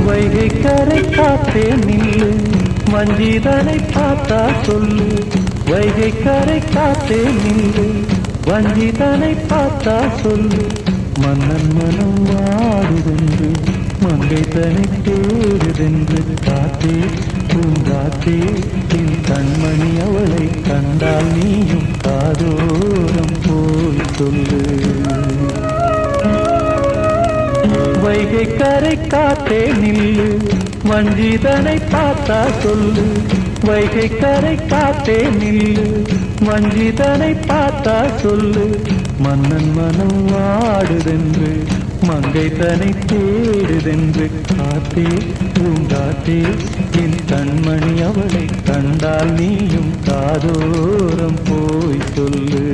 வைகை கரை காத்தே நில்லு, வஞ்சிதனை பார்த்தா சொல்லு. வைகை கரை காத்தே நில்லு, வஞ்சிதனை பார்த்தா சொல்லு. மன்னன் மனம் வாடுதென்று, மங்கை தனை தேடுதென்று. காத்தே பூங்காத்தே, என் கண்மணி அவளை கண்டால் நீயும் காதோரம் போய் சொல்லு. வைகை கரை காத்தே நில்லு, வஞ்சிதனை பார்த்தா சொல்லு. வைகை கரை காத்தே நில்லு, வஞ்சிதனை பார்த்தா சொல்லு. மன்னன் மனம் வாடுதென்று, மங்கை தனை தேடுதென்று. காத்தே பூங்காத்தே, என் கண்மணி அவளை கண்டால் நீயும் காதோரம் போய் சொல்லு.